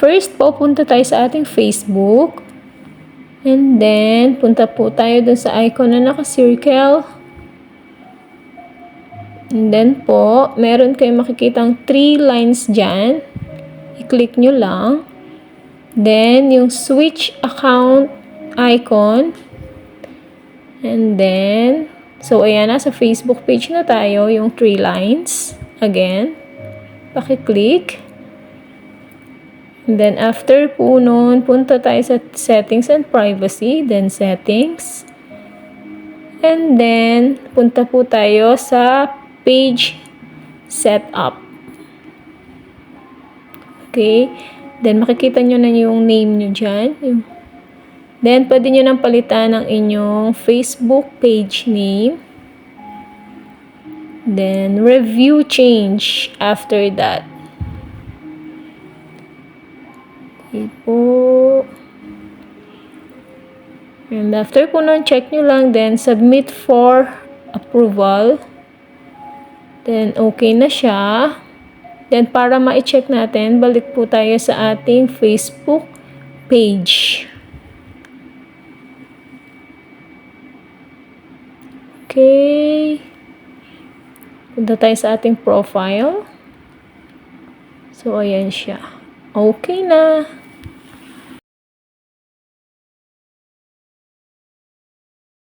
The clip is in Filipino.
First po, punta tayo sa ating Facebook. And then, punta po tayo dun sa icon na naka-circle. And then po, meron kayong makikitang 3 lines dyan. I-click nyo lang. Then, yung switch account icon. And then, so ayan, nasa Facebook page na tayo, yung 3 lines. Again, paki-click. And then, after po nun, punta tayo sa settings and privacy. Then, settings. And then, punta po tayo sa page setup. Okay. Then, makikita nyo na yung name nyo dyan. Then, pwede nyo nang palitan ng inyong Facebook page name. Then, review change after that. Okay po. And after po nun, check nyo lang. Then, submit for approval. Then, okay na siya. Then, para ma-check natin, balik po tayo sa ating Facebook page. Okay. Punta tayo sa ating profile. So, ayan siya. Okay na.